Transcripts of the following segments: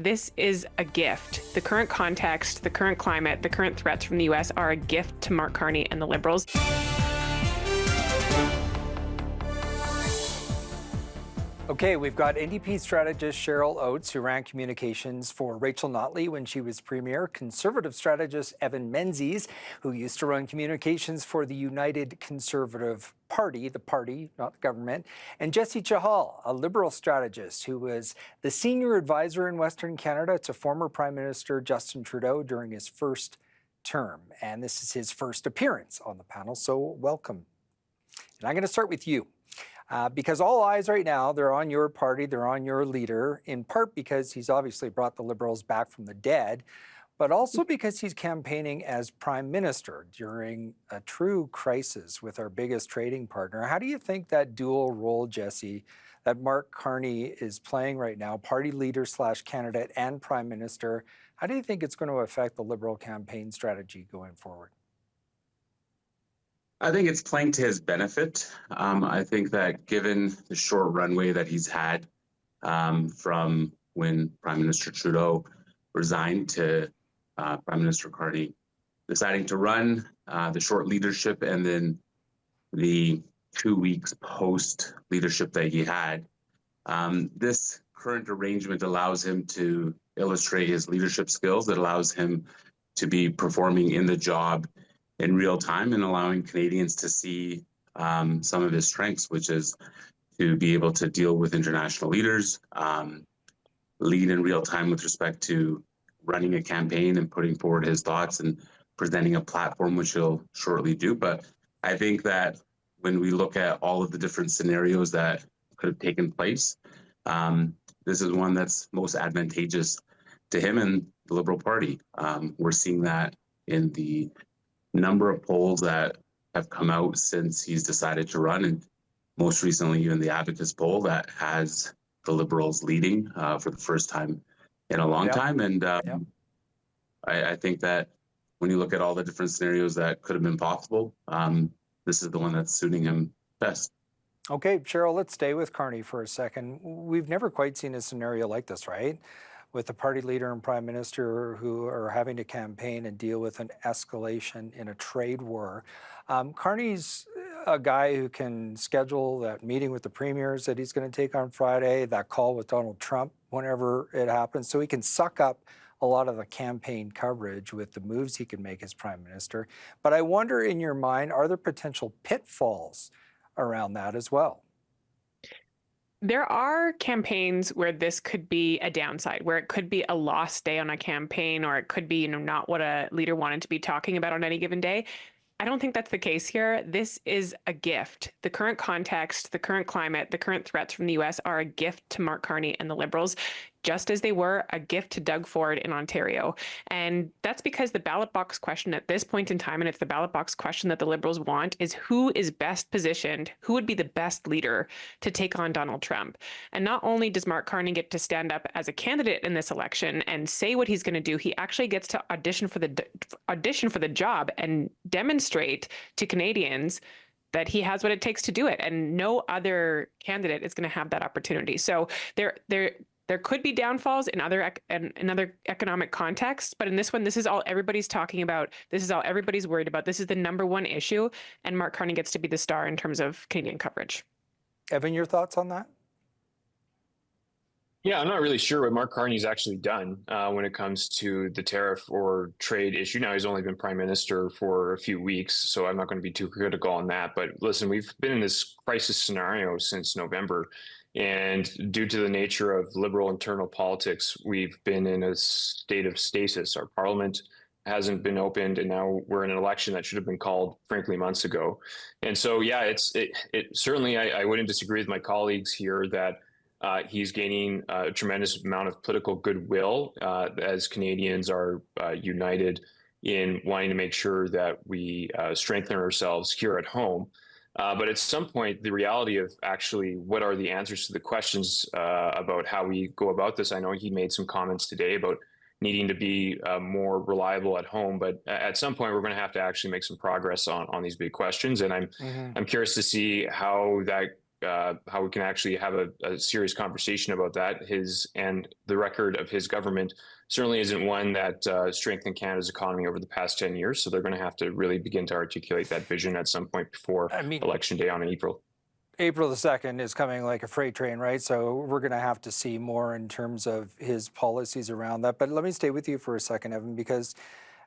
This is a gift. The current context, the current climate, the current threats from the U.S. are a gift to Mark Carney and the Liberals. Okay, we've got NDP strategist Cheryl Oates, who ran communications for Rachel Notley when she was Premier, Conservative strategist Evan Menzies, who used to run communications for the United Conservative Party, the party, not the government, and Jesse Chahal, a Liberal strategist who was the senior advisor in Western Canada to former Prime Minister Justin Trudeau during his first term. And this is his first appearance on the panel, so welcome. And I'm going to start with you. Because all eyes right now, they're on your party, they're on your leader, in part because he's obviously brought the Liberals back from the dead, but also because he's campaigning as Prime Minister during a true crisis with our biggest trading partner. How do you think that dual role, Jesse, that Mark Carney is playing right now, party leader / candidate and Prime Minister, how do you think it's going to affect the Liberal campaign strategy going forward? I think it's playing to his benefit. I think that given the short runway that he's had from when Prime Minister Trudeau resigned to Prime Minister Carney deciding to run, the short leadership, and then the 2 weeks post leadership that he had, this current arrangement allows him to illustrate his leadership skills. It allows him to be performing in the job in real time and allowing Canadians to see some of his strengths, which is to be able to deal with international leaders, lead in real time with respect to running a campaign and putting forward his thoughts and presenting a platform, which he'll shortly do. But I think that when we look at all of the different scenarios that could have taken place, this is one that's most advantageous to him and the Liberal Party. We're seeing that in the number of polls that have come out since he's decided to run, and most recently even the Abacus poll that has the Liberals leading for the first time in a long time. And I think that when you look at all the different scenarios that could have been possible, this is the one that's suiting him best. Okay, Cheryl, let's stay with Carney for a second. We've never quite seen a scenario like this, right? With the party leader and prime minister who are having to campaign and deal with an escalation in a trade war. Carney's a guy who can schedule that meeting with the premiers that he's going to take on Friday, that call with Donald Trump whenever it happens, so he can suck up a lot of the campaign coverage with the moves he can make as prime minister. But I wonder, in your mind, are there potential pitfalls around that as well? There are campaigns where this could be a downside, where it could be a lost day on a campaign, or it could be, not what a leader wanted to be talking about on any given day. I don't think that's the case here. This is a gift. The current context, the current climate, the current threats from the U.S. are a gift to Mark Carney and the Liberals, just as they were a gift to Doug Ford in Ontario. And that's because the ballot box question at this point in time, and it's the ballot box question that the Liberals want, is who is best positioned, who would be the best leader to take on Donald Trump. And not only does Mark Carney get to stand up as a candidate in this election and say what he's going to do, he actually gets to audition for the job and demonstrate to Canadians that he has what it takes to do it. And no other candidate is going to have that opportunity. So there could be downfalls in other economic contexts, but in this one, this is all everybody's talking about. This is all everybody's worried about. This is the number one issue, and Mark Carney gets to be the star in terms of Canadian coverage. Evan, your thoughts on that? Yeah, I'm not really sure what Mark Carney's actually done when it comes to the tariff or trade issue. Now, he's only been prime minister for a few weeks, so I'm not going to be too critical on that. But listen, we've been in this crisis scenario since November. And due to the nature of Liberal internal politics, we've been in a state of stasis. Our parliament hasn't been opened, and now we're in an election that should have been called, frankly, months ago. And so, yeah, it certainly, I wouldn't disagree with my colleagues here that he's gaining a tremendous amount of political goodwill as Canadians are united in wanting to make sure that we strengthen ourselves here at home. But at some point, the reality of actually what are the answers to the questions about how we go about this, I know he made some comments today about needing to be more reliable at home, but at some point we're going to have to actually make some progress on these big questions. And I'm curious to see how that how we can actually have a serious conversation about that. His and the record of his government certainly isn't one that strengthened Canada's economy over the past 10 years. So they're going to have to really begin to articulate that vision at some point before Election Day on April. April the 2nd is coming like a freight train, right? So we're going to have to see more in terms of his policies around that. But let me stay with you for a second, Evan, because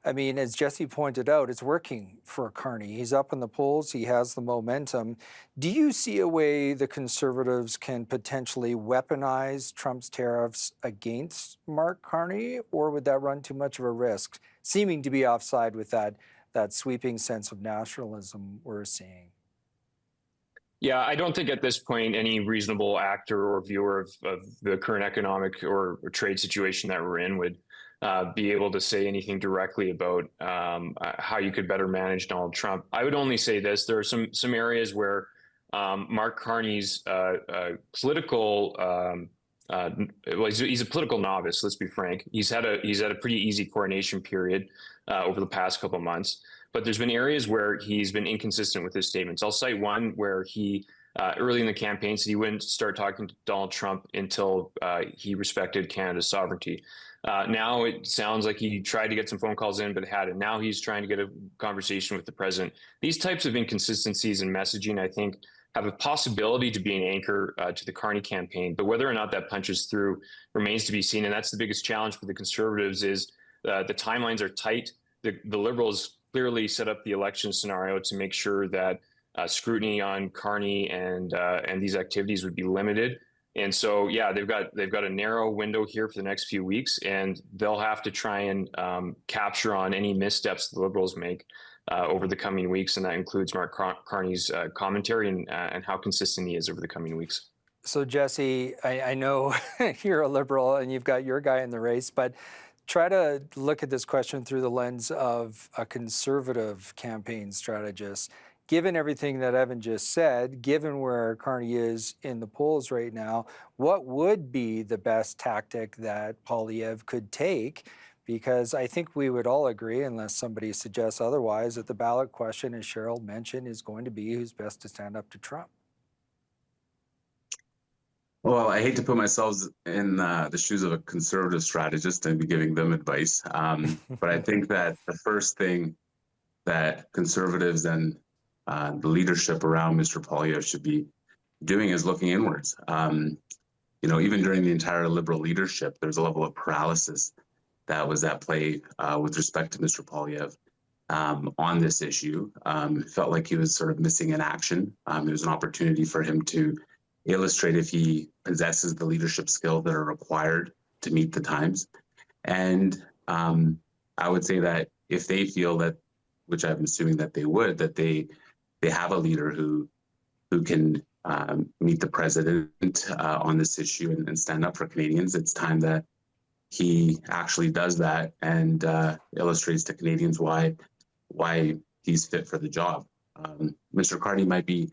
I mean, as Jesse pointed out, it's working for Carney. He's up in the polls. He has the momentum. Do you see a way the Conservatives can potentially weaponize Trump's tariffs against Mark Carney, or would that run too much of a risk, seeming to be offside with that sweeping sense of nationalism we're seeing? Yeah, I don't think at this point any reasonable actor or viewer of the current economic or trade situation that we're in would be able to say anything directly about how you could better manage Donald Trump. I would only say this: there are some areas where Mark Carney's political well, he's a political novice. Let's be frank. He's had a pretty easy coronation period over the past couple of months, but there's been areas where he's been inconsistent with his statements. I'll cite one where he early in the campaign said he wouldn't start talking to Donald Trump until he respected Canada's sovereignty. Now it sounds like he tried to get some phone calls in, but hadn't. Now he's trying to get a conversation with the president. These types of inconsistencies in messaging, I think, have a possibility to be an anchor to the Carney campaign. But whether or not that punches through remains to be seen. And that's the biggest challenge for the Conservatives is the timelines are tight. The Liberals clearly set up the election scenario to make sure that scrutiny on Carney and these activities would be limited. And so, yeah, they've got a narrow window here for the next few weeks, and they'll have to try and capture on any missteps the Liberals make over the coming weeks, and that includes Mark Carney's commentary and how consistent he is over the coming weeks. So, Jesse, I know you're a Liberal and you've got your guy in the race, but try to look at this question through the lens of a Conservative campaign strategist. Given everything that Evan just said, given where Carney is in the polls right now, what would be the best tactic that Poilievre could take? Because I think we would all agree, unless somebody suggests otherwise, that the ballot question, as Cheryl mentioned, is going to be who's best to stand up to Trump. Well, I hate to put myself in the shoes of a Conservative strategist and be giving them advice. But I think that the first thing that Conservatives and the leadership around Mr. Poilievre should be doing is looking inwards. Even during the entire Liberal leadership, there's a level of paralysis that was at play with respect to Mr. Poilievre on this issue. It felt like he was sort of missing in action. It was an opportunity for him to illustrate if he possesses the leadership skills that are required to meet the times. And I would say that if they feel that, which I'm assuming that they would, that they have a leader who can meet the president on this issue and stand up for Canadians, it's time that he actually does that and illustrates to Canadians why he's fit for the job. Mr. Carney might be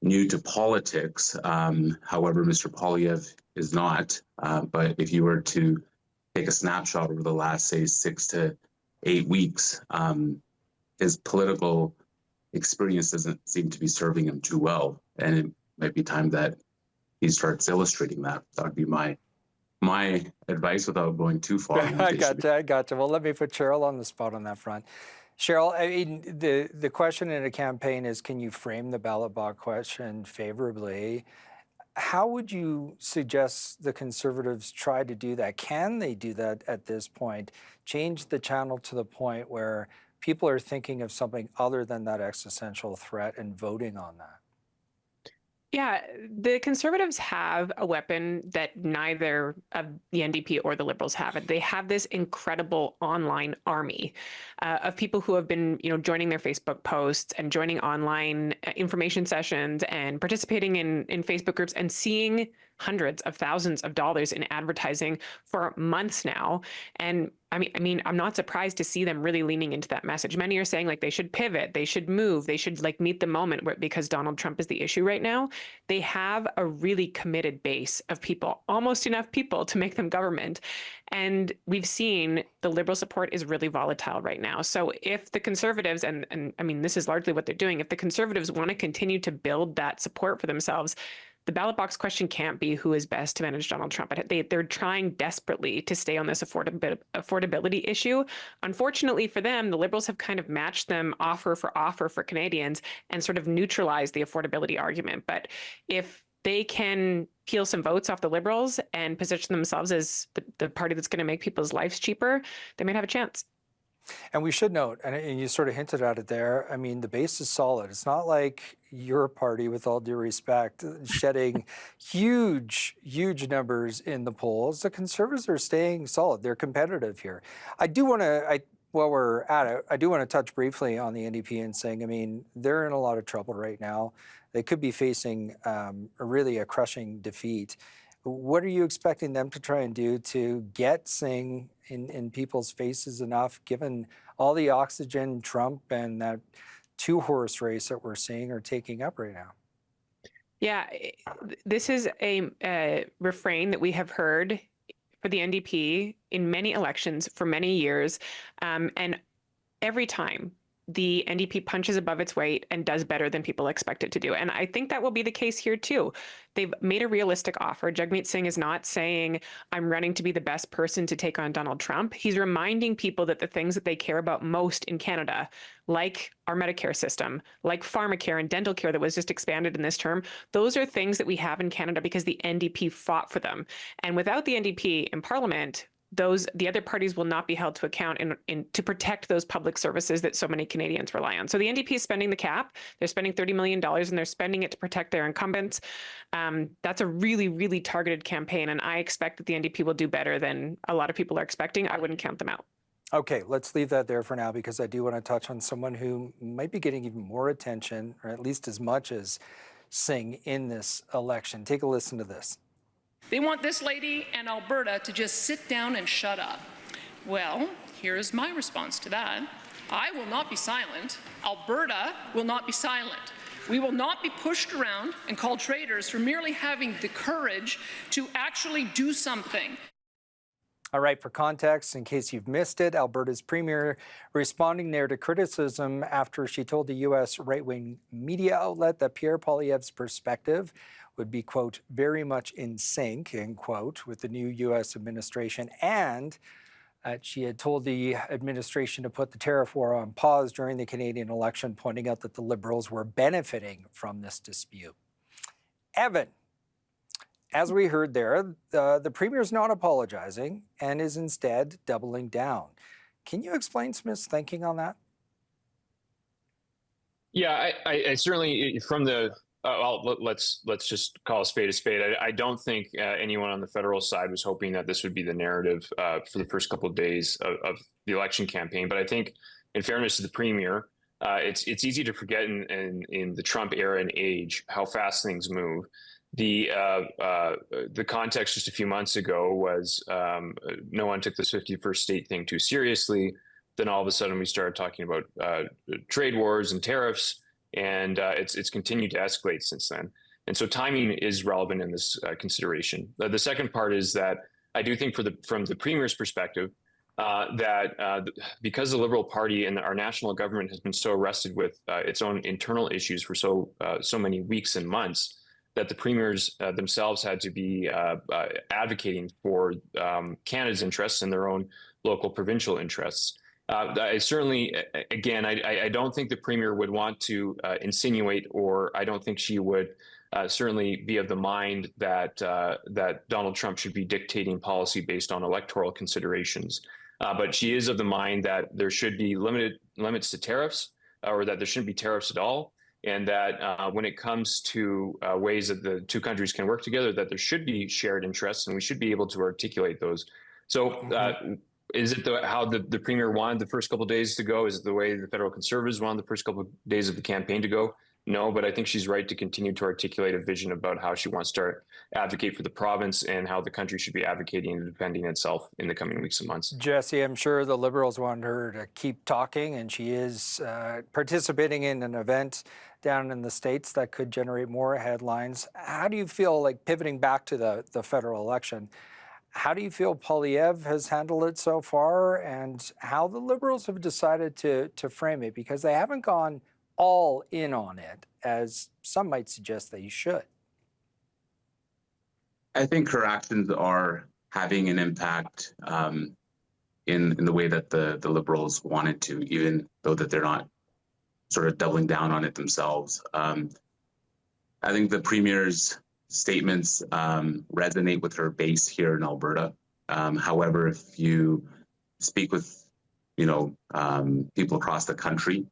new to politics. However, Mr. Poilievre is not. But if you were to take a snapshot over the last, say, 6 to 8 weeks, his political experience doesn't seem to be serving him too well. And it might be time that he starts illustrating that. That would be my advice without going too far. I gotcha. Well, let me put Cheryl on the spot on that front. Cheryl, I mean, the question in a campaign is, can you frame the ballot box question favorably? How would you suggest the Conservatives try to do that? Can they do that at this point? Change the channel to the point where people are thinking of something other than that existential threat and voting on that? Yeah, the Conservatives have a weapon that neither of the NDP or the Liberals have. They have this incredible online army of people who have been, joining their Facebook posts and joining online information sessions and participating in Facebook groups and seeing hundreds of thousands of dollars in advertising for months now. And I mean, I'm not surprised to see them really leaning into that message. Many are saying like they should pivot, they should move, they should like meet the moment because Donald Trump is the issue right now. They have a really committed base of people, almost enough people to make them government. And we've seen the Liberal support is really volatile right now. So if the Conservatives, and I mean, this is largely what they're doing, if the Conservatives want to continue to build that support for themselves, the ballot box question can't be who is best to manage Donald Trump. They're trying desperately to stay on this affordability issue. Unfortunately for them, the Liberals have kind of matched them offer for Canadians and sort of neutralized the affordability argument. But if they can peel some votes off the Liberals and position themselves as the party that's going to make people's lives cheaper, they might have a chance. And we should note, and you sort of hinted at it there, I mean, the base is solid. It's not like your party, with all due respect, shedding huge numbers in the polls. The Conservatives are staying solid. They're competitive here. I do want to, while we're at it, I do want to touch briefly on the NDP and saying, I mean, they're in a lot of trouble right now. They could be facing a crushing defeat. What are you expecting them to try and do to get Singh in people's faces enough, given all the oxygen Trump and that two-horse race that we're seeing are taking up right now? Yeah, this is a refrain that we have heard for the NDP in many elections for many years. And every time the NDP punches above its weight and does better than people expect it to do. And I think that will be the case here too. They've made a realistic offer. Jagmeet Singh is not saying, I'm running to be the best person to take on Donald Trump. He's reminding people that the things that they care about most in Canada, like our Medicare system, like pharmacare and dental care that was just expanded in this term, those are things that we have in Canada because the NDP fought for them. And without the NDP in Parliament, the other parties will not be held to account to protect those public services that so many Canadians rely on. So the NDP is spending the cap. They're spending $30 million and they're spending it to protect their incumbents. That's a really, really targeted campaign. And I expect that the NDP will do better than a lot of people are expecting. I wouldn't count them out. Okay, let's leave that there for now because I do want to touch on someone who might be getting even more attention, or at least as much as Singh in this election. Take a listen to this. They want this lady and Alberta to just sit down and shut up. Well, here is my response to that. I will not be silent. Alberta will not be silent. We will not be pushed around and called traitors for merely having the courage to actually do something. All right, for context, in case you've missed it, Alberta's premier responding there to criticism after she told the U.S. right-wing media outlet that Pierre Poilievre's perspective would be, quote, very much in sync, end quote, with the new U.S. administration, and she had told the administration to put the tariff war on pause during the Canadian election, pointing out that the Liberals were benefiting from this dispute. Evan, as we heard there, the Premier's not apologizing and is instead doubling down. Can you explain Smith's thinking on that? Yeah, I certainly, from the, let's just call a spade a spade. I don't think anyone on the federal side was hoping that this would be the narrative for the first couple of days of the election campaign. But I think, in fairness to the Premier, it's easy to forget in the Trump era and age how fast things move. The context just a few months ago was no one took this 51st state thing too seriously. Then all of a sudden we started talking about trade wars and tariffs, and it's continued to escalate since then. And so timing is relevant in this consideration. The second part is that I do think from the Premier's perspective, that because the Liberal Party and our national government has been so arrested with its own internal issues for so many weeks and months, that the premiers themselves had to be advocating for Canada's interests and their own local provincial interests. I certainly, again, I don't think the Premier would want to insinuate, or I don't think she would certainly be of the mind that that Donald Trump should be dictating policy based on electoral considerations. But she is of the mind that there should be limits to tariffs, or that there shouldn't be tariffs at all. And that when it comes to ways that the two countries can work together, that there should be shared interests, and we should be able to articulate those. So is it how the Premier wanted the first couple of days to go? Is it the way the federal Conservatives wanted the first couple of days of the campaign to go? No, but I think she's right to continue to articulate a vision about how she wants to advocate for the province and how the country should be advocating and defending itself in the coming weeks and months. Jesse, I'm sure the Liberals want her to keep talking, and she is participating in an event down in the States that could generate more headlines. How do you feel, like pivoting back to the federal election, how do you feel Poilievre has handled it so far, and how the Liberals have decided to frame it? Because they haven't gone all in on it, as some might suggest that you should. I think her actions are having an impact in the way that the Liberals wanted to, even though that they're not sort of doubling down on it themselves. I think the Premier's statements resonate with her base here in Alberta. However, if you speak with people across the country,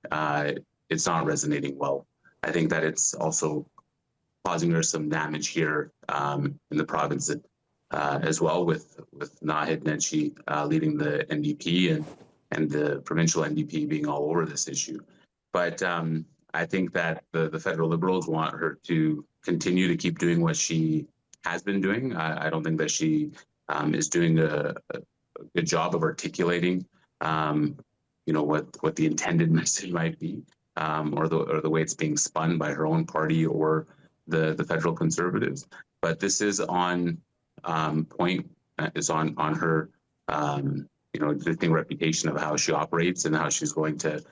it's not resonating well. I think that it's also causing her some damage here in the province as well, with Nahid Nenshi leading the NDP and the provincial NDP being all over this issue. But I think that the federal Liberals want her to continue to keep doing what she has been doing. I don't think that she is doing a good job of articulating what the intended message might be. Or the way it's being spun by her own party or the federal Conservatives. But this is on point, is on her existing reputation of how she operates and how she's going to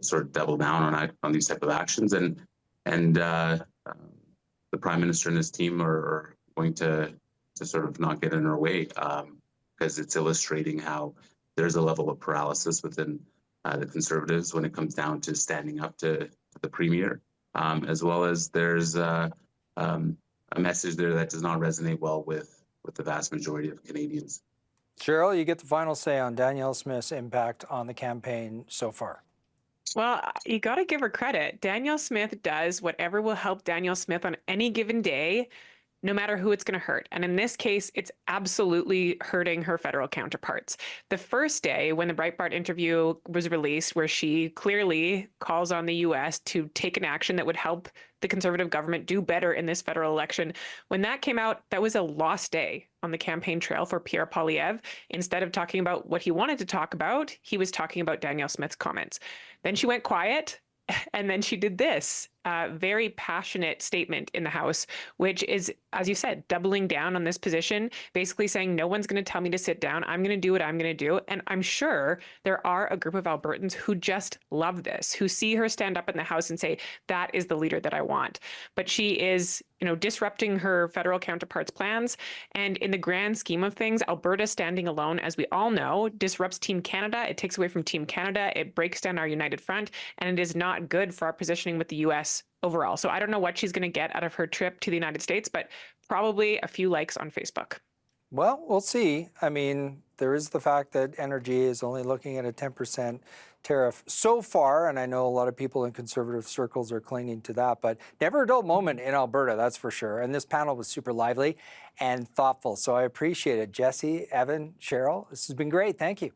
sort of double down on these type of actions. And the Prime Minister and his team are going to sort of not get in her way, because it's illustrating how there's a level of paralysis within the Conservatives when it comes down to standing up to the Premier, as well as there's a message there that does not resonate well with the vast majority of Canadians. Cheryl, you get the final say on Danielle Smith's impact on the campaign so far. Well, you got to give her credit. Danielle Smith does whatever will help Danielle Smith on any given day, no matter who it's going to hurt. And in this case, it's absolutely hurting her federal counterparts. The first day when the Breitbart interview was released, where she clearly calls on the US to take an action that would help the Conservative government do better in this federal election, when that came out, that was a lost day on the campaign trail for Pierre Poilievre. Instead of talking about what he wanted to talk about, he was talking about Danielle Smith's comments. Then she went quiet. And then she did this very passionate statement in the House, which is, as you said, doubling down on this position, basically saying no one's going to tell me to sit down. I'm going to do what I'm going to do. And I'm sure there are a group of Albertans who just love this, who see her stand up in the House and say, that is the leader that I want. But she is, disrupting her federal counterparts' plans. And in the grand scheme of things, Alberta standing alone, as we all know, disrupts Team Canada. It takes away from Team Canada. It breaks down our united front. And it is not good for our positioning with the U.S. overall. So I don't know what she's going to get out of her trip to the United States, but probably a few likes on Facebook. Well, we'll see. I mean, there is the fact that energy is only looking at a 10% tariff so far, and I know a lot of people in Conservative circles are clinging to that, but never a dull moment in Alberta, that's for sure. And this panel was super lively and thoughtful, so I appreciate it. Jesse, Evan, Cheryl, this has been great. Thank you.